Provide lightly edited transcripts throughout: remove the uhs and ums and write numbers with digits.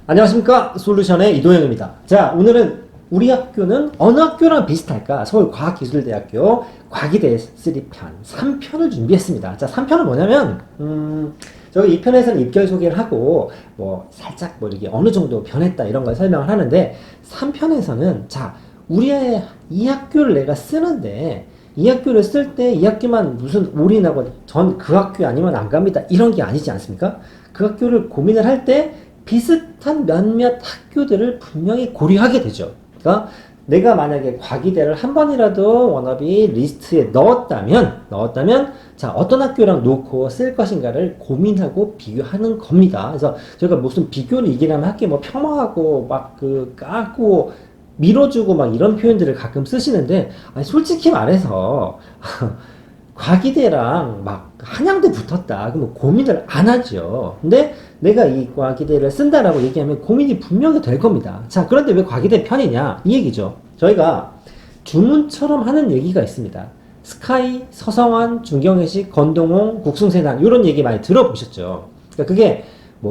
안녕하십니까, 솔루션의 이도영입니다. 자, 오늘은 우리 학교는 어느 학교랑 비슷할까? 서울과학기술대학교 과기대 3편 3편을 준비했습니다. 자, 3편은 뭐냐면 저희 2편에서는 입결 소개를 하고 살짝 이렇게 어느 정도 변했다 이런 걸 설명을 하는데, 3편에서는 자, 우리의 이 학교를 내가 쓰는데 이 학교를 쓸 때 이 학교만 무슨 올인하고 전 그 학교 아니면 안 갑니다 이런 게 아니지 않습니까? 그 학교를 고민을 할 때 비슷한 몇몇 학교들을 분명히 고려하게 되죠. 그러니까 내가 만약에 과기대를 한 번이라도 워너비 리스트에 넣었다면 자, 어떤 학교랑 놓고 쓸 것인가를 고민하고 비교하는 겁니다. 그래서 저희가 무슨 비교를 이기려면 학교 폄하하고 까고 밀어주고 이런 표현들을 가끔 쓰시는데, 아니 솔직히 말해서 과기대랑 한양대 붙었다 그러면 고민을 안 하죠. 근데 내가 이 과기대를 쓴다라고 얘기하면 고민이 분명히 될 겁니다. 자, 그런데 왜 과기대 편이냐 이 얘기죠. 저희가 주문처럼 하는 얘기가 있습니다. 스카이, 서성환, 중경외식, 건동홍, 국숭세단 이런 얘기 많이 들어보셨죠. 그러니까 그게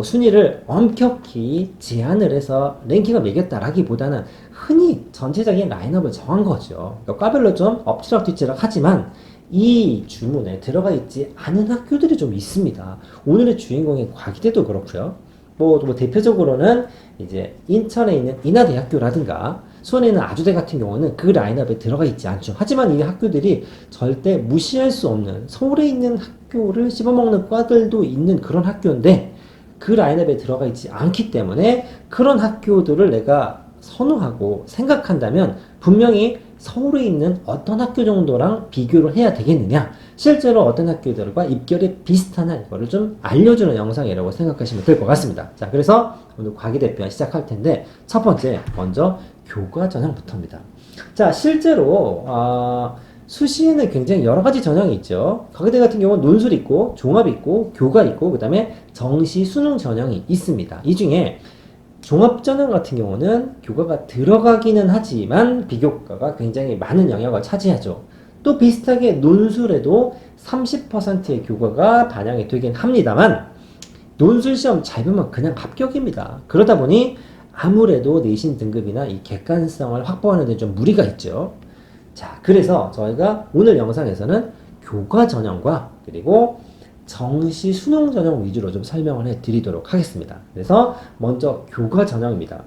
순위를 엄격히 제한을 해서 랭킹을 매겼다라기보다는 흔히 전체적인 라인업을 정한 거죠. 그러니까 과별로 좀 엎치락뒤치락 하지만 이 주문에 들어가 있지 않은 학교들이 좀 있습니다. 오늘의 주인공인 과기대도 그렇고요. 대표적으로는 이제 인천에 있는 인하대학교라든가 수원에 있는 아주대 같은 경우는 그 라인업에 들어가 있지 않죠. 하지만 이 학교들이 절대 무시할 수 없는, 서울에 있는 학교를 씹어먹는 과들도 있는 그런 학교인데 그 라인업에 들어가 있지 않기 때문에 그런 학교들을 내가 선호하고 생각한다면 분명히 서울에 있는 어떤 학교 정도랑 비교를 해야 되겠느냐, 실제로 어떤 학교들과 입결이 비슷하냐 이거를 좀 알려주는 영상이라고 생각하시면 될 것 같습니다. 자, 그래서 오늘 과기대편 시작할 텐데 첫 번째 먼저 교과 전형부터입니다. 자, 실제로 수시에는 굉장히 여러 가지 전형이 있죠. 과기대 같은 경우는 논술 있고 종합 있고 교과 있고 그 다음에 정시 수능 전형이 있습니다. 이 중에 종합전형 같은 경우는 교과가 들어가기는 하지만 비교과가 굉장히 많은 영역을 차지하죠. 또 비슷하게 논술에도 30%의 교과가 반영이 되긴 합니다만 논술 시험 잘 보면 그냥 합격입니다. 그러다 보니 아무래도 내신 등급이나 이 객관성을 확보하는 데 좀 무리가 있죠. 자, 그래서 저희가 오늘 영상에서는 교과 전형과 그리고 정시 수능 전형 위주로 좀 설명을 해 드리도록 하겠습니다. 그래서 먼저 교과 전형입니다.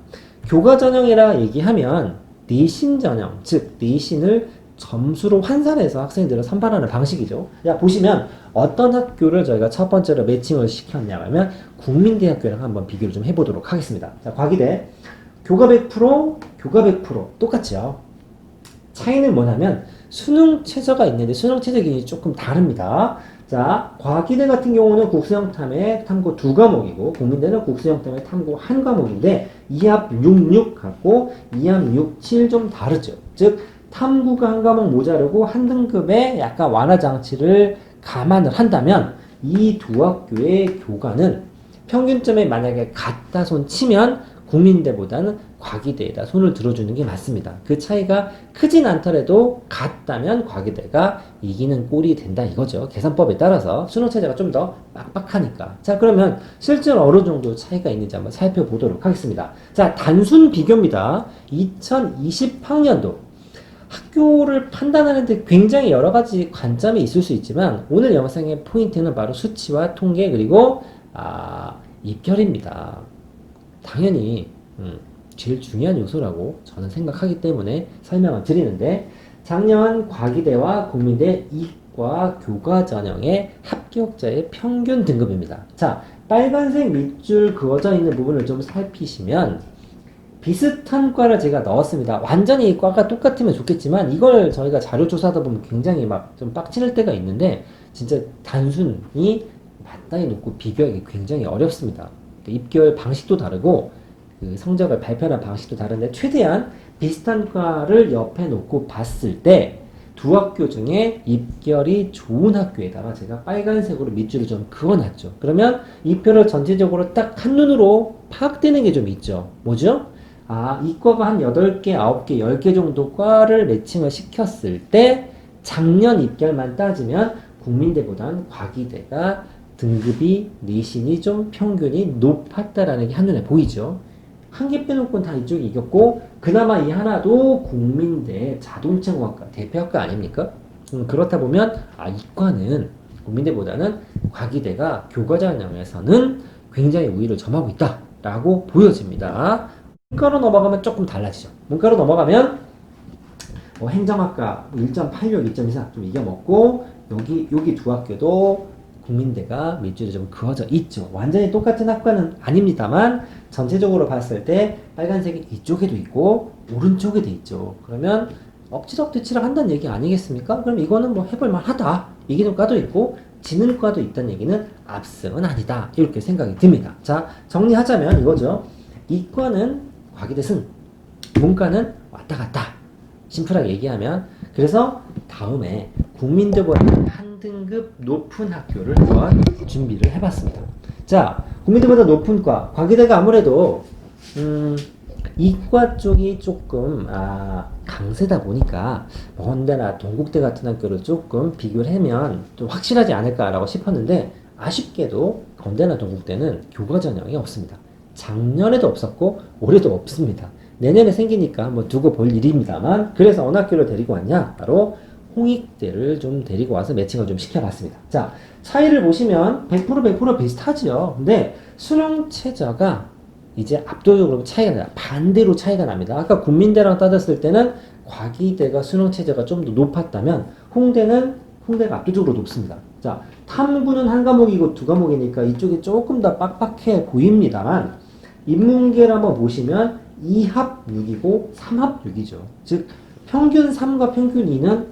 교과 전형이라 얘기하면 내신 전형, 즉 내신을 점수로 환산해서 학생들을 선발하는 방식이죠. 야, 보시면 어떤 학교를 저희가 첫 번째로 매칭을 시켰냐 하면 국민대학교랑 한번 비교를 좀 해보도록 하겠습니다. 자, 과기대 교과 100%, 교과 100% 똑같죠. 차이는 뭐냐면 수능 최저가 있는데 수능 최저 기준이 조금 다릅니다. 자, 과기대 같은 경우는 국수형 탐의 탐구 2과목이고 국민대는 국수형 탐의 탐구 1과목인데 2합 66 갖고 2합 67 좀 다르죠. 즉 탐구가 1과목 모자르고 한 등급의 약간 완화 장치를 감안을 한다면 이 두 학교의 교과는 평균점에 만약에 같다 손 치면 국민대보다는 과기대에다 손을 들어주는 게 맞습니다. 그 차이가 크진 않더라도 같다면 과기대가 이기는 꼴이 된다 이거죠. 계산법에 따라서 수능 체제가 좀 더 빡빡하니까. 자, 그러면 실제로 어느 정도 차이가 있는지 한번 살펴보도록 하겠습니다. 자, 단순 비교입니다. 2020학년도 학교를 판단하는데 굉장히 여러 가지 관점이 있을 수 있지만 오늘 영상의 포인트는 바로 수치와 통계 그리고 입결입니다. 당연히 제일 중요한 요소라고 저는 생각하기 때문에 설명을 드리는데, 작년 과기대와 국민대 이과 교과 전형의 합격자의 평균 등급입니다. 자, 빨간색 밑줄 그어져 있는 부분을 좀 살피시면 비슷한 과를 제가 넣었습니다. 완전히 이 과가 똑같으면 좋겠지만 이걸 저희가 자료 조사하다 보면 굉장히 좀 빡치는 때가 있는데 진짜 단순히 맞다이 놓고 비교하기 굉장히 어렵습니다. 입결 방식도 다르고 그 성적을 발표하는 방식도 다른데 최대한 비슷한 과를 옆에 놓고 봤을 때 두 학교 중에 입결이 좋은 학교에다가 제가 빨간색으로 밑줄을 좀 그어놨죠. 그러면 입결을 전체적으로 딱 한눈으로 파악되는 게 좀 있죠. 뭐죠? 이과가 한 8개, 9개, 10개 정도 과를 매칭을 시켰을 때 작년 입결만 따지면 국민대보다는 과기대가 등급이 내신이 좀 평균이 높았다라는 게 한눈에 보이죠. 한 개 빼놓고는 다 이쪽이 이겼고 그나마 이 하나도 국민대 자동차공학과 대표학과 아닙니까? 그렇다 보면 이과는 국민대보다는 과기대가 교과 전형에서는 굉장히 우위를 점하고 있다라고 보여집니다. 문과로 넘어가면 조금 달라지죠. 문과로 넘어가면 행정학과 1.86, 2.24 좀 이겨먹고 여기 두 학교도 국민대가 밑줄이 좀 그어져 있죠. 완전히 똑같은 학과는 아닙니다만 전체적으로 봤을 때 빨간색이 이쪽에도 있고 오른쪽에도 있죠. 그러면 억지락뒤치락 한다는 얘기 아니겠습니까? 그럼 이거는 뭐 해볼만 하다. 이기는 과도 있고 지는 과도 있다는 얘기는 압승은 아니다. 이렇게 생각이 듭니다. 자, 정리하자면 이거죠. 이과는 과기대 승, 문과는 왔다 갔다. 심플하게 얘기하면 그래서 다음에 국민대보다 한 등급 높은 학교를 한번 준비를 해봤습니다. 자, 국민대보다 높은 과, 과기대가 아무래도 이과 쪽이 조금 강세다 보니까 건대나 동국대 같은 학교를 조금 비교를 하면 좀 확실하지 않을까라고 싶었는데 아쉽게도 건대나 동국대는 교과 전형이 없습니다. 작년에도 없었고 올해도 없습니다. 내년에 생기니까 뭐 두고 볼 일입니다만 그래서 어느 학교를 데리고 왔냐? 바로 홍익대를 좀 데리고 와서 매칭을 좀 시켜봤습니다. 자, 차이를 보시면 100% 비슷하지요. 근데 수능 최저가 이제 압도적으로 차이가 나요. 반대로 차이가 납니다. 아까 국민대랑 따졌을 때는 과기대가 수능 최저가 좀 더 높았다면 홍대가 압도적으로 높습니다. 자, 탐구는 한 과목이고 두 과목이니까 이쪽이 조금 더 빡빡해 보입니다만 인문계를 한번 보시면 2합 6이고 3합 6이죠. 즉 평균 3과 평균 2는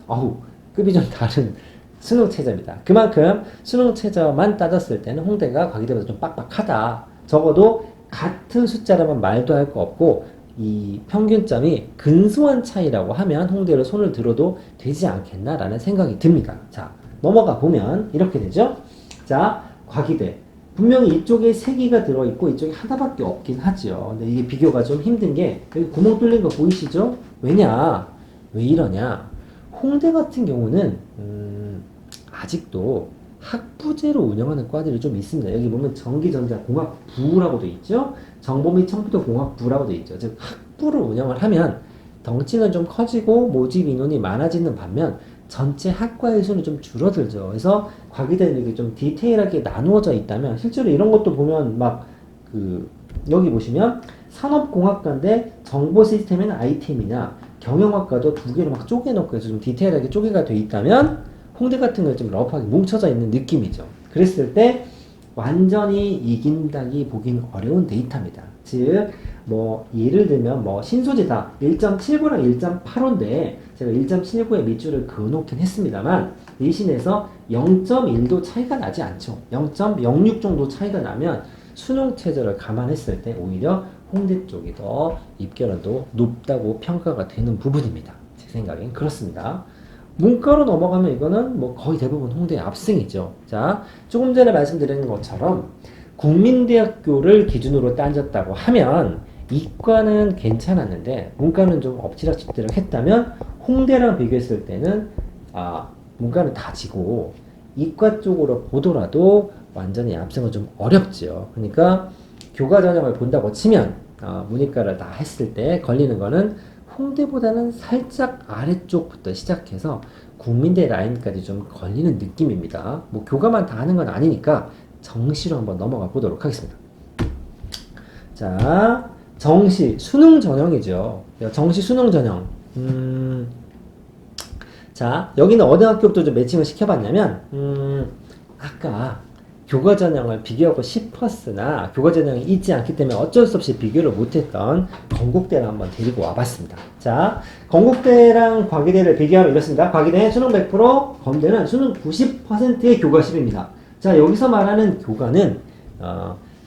급이 좀 다른 수능 최저입니다. 그만큼 수능 최저만 따졌을 때는 홍대가 과기대보다 좀 빡빡하다. 적어도 같은 숫자라면 말도 할 거 없고 이 평균점이 근소한 차이라고 하면 홍대를 손을 들어도 되지 않겠나라는 생각이 듭니다. 자, 넘어가 보면 이렇게 되죠. 자, 과기대. 분명히 이쪽에 3개가 들어있고 이쪽에 하나밖에 없긴 하죠. 근데 이게 비교가 좀 힘든 게 여기 구멍 뚫린 거 보이시죠? 왜냐? 왜 이러냐? 홍대 같은 경우는 아직도 학부제로 운영하는 과들이 좀 있습니다. 여기 보면 전기전자공학부라고 돼 있죠. 정보 및 컴퓨터공학부라고 돼 있죠. 즉 학부를 운영을 하면 덩치는 좀 커지고 모집 인원이 많아지는 반면 전체 학과의 수는 좀 줄어들죠. 그래서 과기대는 이렇게 좀 디테일하게 나누어져 있다면 실제로 이런 것도 보면 여기 보시면 산업공학과인데 정보시스템이나 IT이나 경영학과도 두 개로 막 쪼개놓고 해서 좀 디테일하게 쪼개가 돼 있다면 홍대 같은 경우는 좀 러프하게 뭉쳐져 있는 느낌이죠. 그랬을 때 완전히 이긴다기 보긴 어려운 데이터입니다. 즉, 예를 들면 신소재다 1.79랑 1.85인데 제가 1.79의 밑줄을 그어놓긴 했습니다만 내신에서 0.1도 차이가 나지 않죠. 0.06 정도 차이가 나면 수능 최저를 감안했을 때 오히려 홍대 쪽이 더 입결연도 높다고 평가가 되는 부분입니다. 제 생각엔 그렇습니다. 문과로 넘어가면 이거는 거의 대부분 홍대의 압승이죠. 자, 조금 전에 말씀드린 것처럼 국민대학교를 기준으로 따졌다고 하면 이과는 괜찮았는데 문과는 좀 엎치락뒤치락 했다면 홍대랑 비교했을 때는 문과는 다 지고 이과 쪽으로 보더라도 완전히 압승은 좀 어렵죠. 그러니까 교과 전형을 본다고 치면 문이과를 다 했을 때 걸리는 거는 홍대보다는 살짝 아래쪽부터 시작해서 국민대 라인까지 좀 걸리는 느낌입니다. 교과만 다 하는 건 아니니까 정시로 한번 넘어가 보도록 하겠습니다. 자, 정시 수능 전형이죠. 정시 수능 전형. 자, 여기는 어느 학교부터 좀 매칭을 시켜봤냐면 아까 교과 전형을 비교하고 싶었으나 교과 전형이 있지 않기 때문에 어쩔 수 없이 비교를 못했던 건국대를 한번 데리고 와봤습니다. 자, 건국대랑 과기대를 비교하면 이렇습니다. 과기대는 수능 100%, 건대는 수능 90%의 교과 10입니다. 자, 여기서 말하는 교과는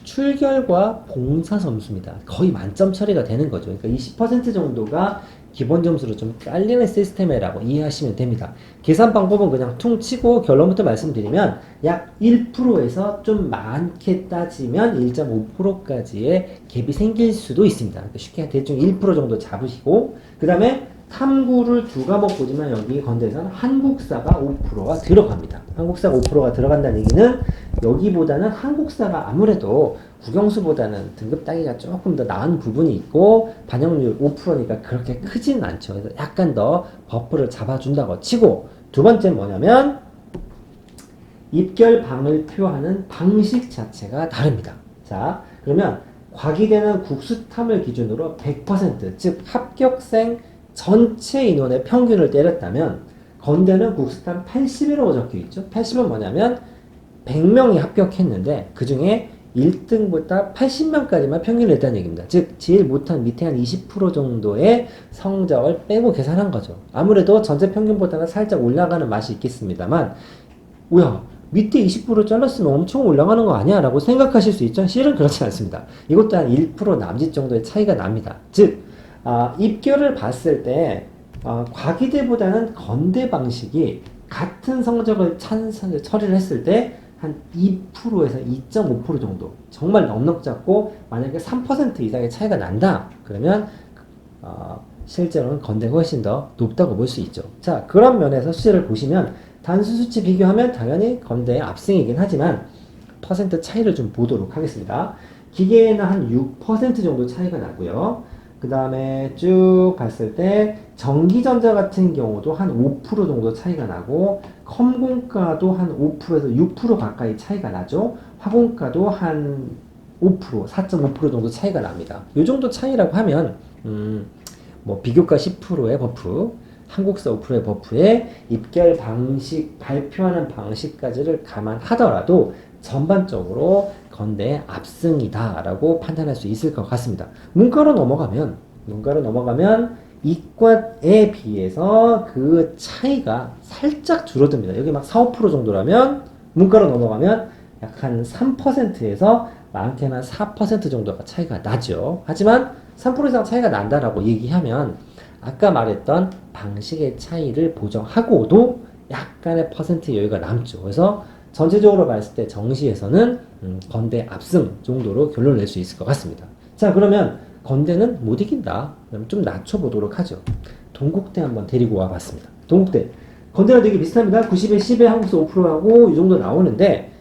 출결과 봉사 점수입니다. 거의 만점 처리가 되는 거죠. 그러니까 20% 정도가 기본 점수로 좀 깔리는 시스템이라고 이해하시면 됩니다. 계산 방법은 그냥 퉁 치고 결론부터 말씀드리면 약 1%에서 좀 많게 따지면 1.5%까지의 갭이 생길 수도 있습니다. 그러니까 쉽게 대충 1% 정도 잡으시고 그 다음에 탐구를 두 과목 보지만 여기 건대에서는 한국사가 5%가 들어갑니다. 한국사가 5%가 들어간다는 얘기는 여기보다는 한국사가 아무래도 국영수보다는 등급 따기가 조금 더 나은 부분이 있고 반영률 5%니까 그렇게 크진 않죠. 그래서 약간 더 버프를 잡아준다고 치고, 두 번째는 뭐냐면 입결방을 표하는 방식 자체가 다릅니다. 자, 그러면 과기대는 국수탐을 기준으로 100%, 즉 합격생 전체 인원의 평균을 때렸다면 건대는 국수탐 80이라고 적혀 있죠. 80은 뭐냐면 100명이 합격했는데 그 중에 1등부터 80명까지만 평균을 냈다는 얘기입니다. 즉 제일 못한 밑에 한 20% 정도의 성적을 빼고 계산한 거죠. 아무래도 전체 평균보다는 살짝 올라가는 맛이 있겠습니다만, 뭐야 밑에 20% 잘랐으면 엄청 올라가는 거 아니야? 라고 생각하실 수 있죠. 실은 그렇지 않습니다. 이것도 한 1% 남짓 정도의 차이가 납니다. 즉 입결을 봤을 때 과기대보다는 건대 방식이 같은 성적을 처리를 했을 때 한 2%에서 2.5% 정도, 정말 넉넉 잡고 만약에 3% 이상의 차이가 난다 그러면 실제로는 건대가 훨씬 더 높다고 볼 수 있죠. 자, 그런 면에서 수치를 보시면 단수 수치 비교하면 당연히 건대의 압승이긴 하지만 퍼센트 차이를 좀 보도록 하겠습니다. 기계에는 한 6% 정도 차이가 나고요. 그 다음에 쭉 봤을 때 전기전자 같은 경우도 한 5% 정도 차이가 나고, 컴공과도 한 5%에서 6% 가까이 차이가 나죠. 화공과도 한 5%, 4.5% 정도 차이가 납니다. 이 정도 차이라고 하면 뭐 비교과 10%의 버프, 한국사 5%의 버프에 입결 방식, 발표하는 방식까지를 감안하더라도 전반적으로 건대의 압승이다 라고 판단할 수 있을 것 같습니다. 문과로 넘어가면 이과에 비해서 그 차이가 살짝 줄어듭니다. 여기 막 4, 5% 정도라면 문과로 넘어가면 약 한 3%에서 많게는 4% 정도가 차이가 나죠. 하지만 3% 이상 차이가 난다라고 얘기하면 아까 말했던 방식의 차이를 보정하고도 약간의 퍼센트 여유가 남죠. 그래서 전체적으로 봤을 때 정시에서는 건대 압승 정도로 결론을 낼 수 있을 것 같습니다. 자, 그러면 건대는 못 이긴다. 그럼 좀 낮춰보도록 하죠. 동국대 한번 데리고 와봤습니다. 동국대. 건대랑 되게 비슷합니다. 90에 10에 한국사 5%하고 이 정도 나오는데,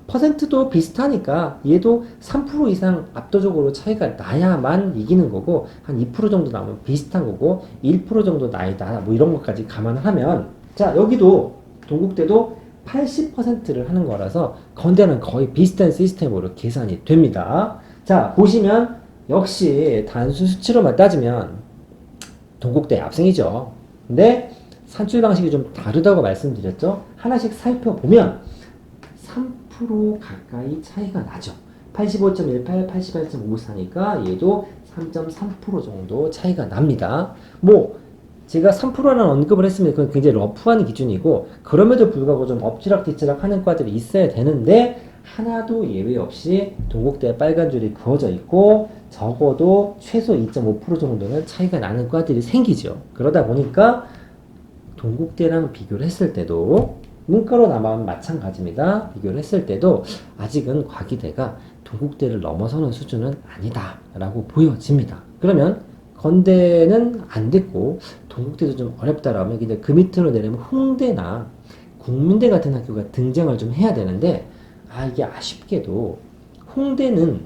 퍼센트도 비슷하니까 얘도 3% 이상 압도적으로 차이가 나야만 이기는 거고, 한 2% 정도 나오면 비슷한 거고, 1% 정도 나이다. 뭐 이런 것까지 감안하면, 자, 여기도 동국대도 80%를 하는 거라서 건대는 거의 비슷한 시스템으로 계산이 됩니다. 자, 보시면 역시 단순 수치로만 따지면 동국대 압승이죠. 근데 산출 방식이 좀 다르다고 말씀드렸죠. 하나씩 살펴보면 3% 가까이 차이가 나죠. 85.18, 88.54니까 얘도 3.3% 정도 차이가 납니다. 뭐 제가 3%라는 언급을 했으면 그건 굉장히 러프한 기준이고, 그럼에도 불구하고 좀 엎치락뒤치락 하는 과들이 있어야 되는데 하나도 예외 없이 동국대에 빨간 줄이 그어져 있고 적어도 최소 2.5% 정도는 차이가 나는 과들이 생기죠. 그러다 보니까 동국대랑 비교를 했을 때도, 문과로 남아면 마찬가지입니다. 비교를 했을 때도 아직은 과기대가 동국대를 넘어서는 수준은 아니다 라고 보여집니다. 그러면 건대는 안 됐고 동국대도 좀 어렵다라면 이제 그 밑으로 내려면 홍대나 국민대 같은 학교가 등장을 좀 해야 되는데, 이게 아쉽게도 홍대는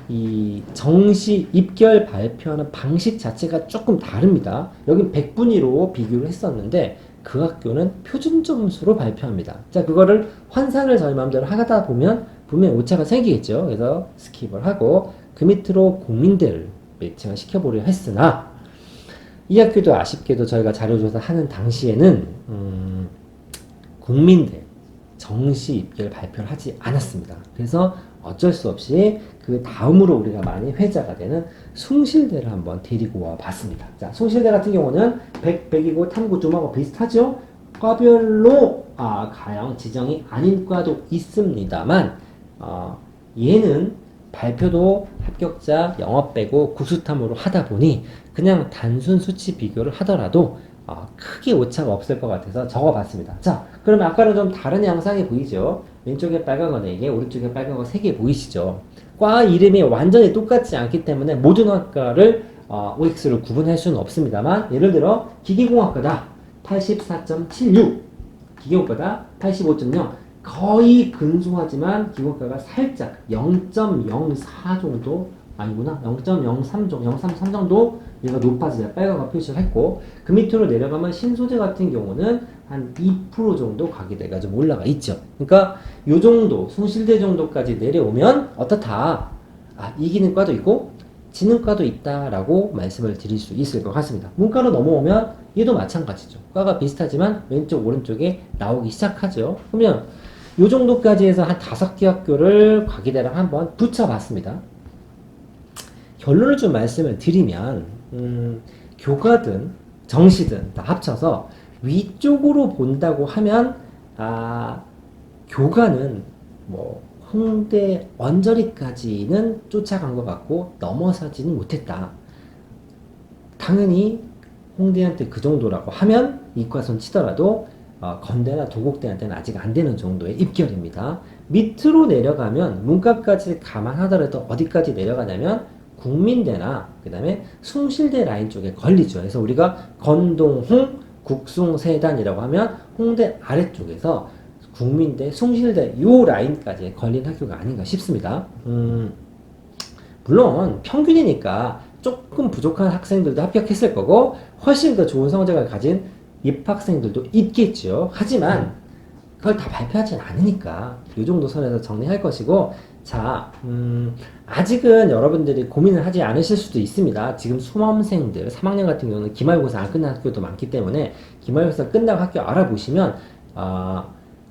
이 정시 입결 발표하는 방식 자체가 조금 다릅니다. 여긴 100분위로 비교를 했었는데 그 학교는 표준 점수로 발표합니다. 자, 그거를 환산을 저희 마음대로 하다 보면 분명히 오차가 생기겠죠. 그래서 스킵을 하고 그 밑으로 국민대를 매칭을 시켜보려 했으나, 이 학교도 아쉽게도 저희가 자료조사하는 당시에는 국민대 정시 입결 발표를 하지 않았습니다. 그래서 어쩔 수 없이 그 다음으로 우리가 많이 회자가 되는 숭실대를 한번 데리고 와 봤습니다. 자, 숭실대 같은 경우는 100이고 탐구 좀하고 비슷하죠? 과별로 가형 지정이 아닌 과도 있습니다만 얘는 발표도 합격자 영어 빼고 구수탐으로 하다 보니 그냥 단순 수치 비교를 하더라도 크게 오차가 없을 것 같아서 적어봤습니다. 자, 그러면 아까는 좀 다른 양상이 보이죠? 왼쪽에 빨간 거 4개, 오른쪽에 빨간 거 3개 보이시죠? 과 이름이 완전히 똑같지 않기 때문에 모든 학과를 OX를 구분할 수는 없습니다만 예를 들어 기계공학과다 84.76, 기계공학과다 85.0 거의 근소하지만 기계공학과가 살짝 0.04 정도 아니구나 0.03 정도 033 정도 얘가 높아져요. 빨간과 표시를 했고 그 밑으로 내려가면 신소재 같은 경우는 한 2% 정도 과기대가 좀 올라가 있죠. 그러니까 요 정도 숭실대 정도까지 내려오면 어떻다. 이기는 과도 있고 지는 과도 있다라고 말씀을 드릴 수 있을 것 같습니다. 문과로 넘어오면 얘도 마찬가지죠. 과가 비슷하지만 왼쪽 오른쪽에 나오기 시작하죠. 그러면 요 정도까지 해서 한 5개 학교를 과기대랑 한번 붙여봤습니다. 결론을 좀 말씀을 드리면 교과든 정시든 다 합쳐서 위쪽으로 본다고 하면 교과는 뭐 홍대 언저리까지는 쫓아간 것 같고 넘어서지는 못했다. 당연히 홍대한테 그 정도라고 하면 이과손 치더라도 건대나 동국대한테는 아직 안 되는 정도의 입결입니다. 밑으로 내려가면 문과까지 감안하더라도 어디까지 내려가냐면 국민대나 그 다음에 숭실대 라인 쪽에 걸리죠. 그래서 우리가 건동홍 국숭세단이라고 하면 홍대 아래쪽에서 국민대, 숭실대 요 라인까지 걸린 학교가 아닌가 싶습니다. 물론 평균이니까 조금 부족한 학생들도 합격했을 거고 훨씬 더 좋은 성적을 가진 입학생들도 있겠죠. 하지만 그걸 다 발표하진 않으니까 이 정도 선에서 정리할 것이고 자, 아직은 여러분들이 고민을 하지 않으실 수도 있습니다. 지금 수험생들 3학년 같은 경우는 기말고사 안 끝난 학교도 많기 때문에 기말고사 끝나고 학교 알아보시면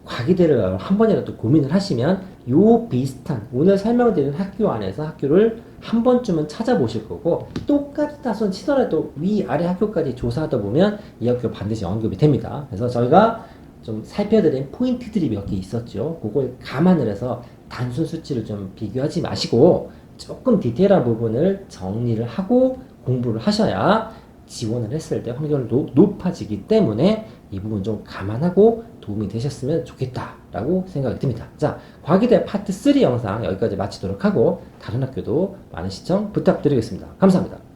과기대를 한 번이라도 고민을 하시면 요 비슷한 오늘 설명드린 학교 안에서 학교를 한 번쯤은 찾아보실 거고 똑같다 손 치더라도 위아래 학교까지 조사하다 보면 이 학교 반드시 언급이 됩니다. 그래서 저희가 좀 살펴드린 포인트들이 몇 개 있었죠. 그걸 감안을 해서 단순 수치를 좀 비교하지 마시고 조금 디테일한 부분을 정리를 하고 공부를 하셔야 지원을 했을 때 확률이 높아지기 때문에 이 부분 좀 감안하고 도움이 되셨으면 좋겠다라고 생각이 듭니다. 자, 과기대 파트 3 영상 여기까지 마치도록 하고 다른 학교도 많은 시청 부탁드리겠습니다. 감사합니다.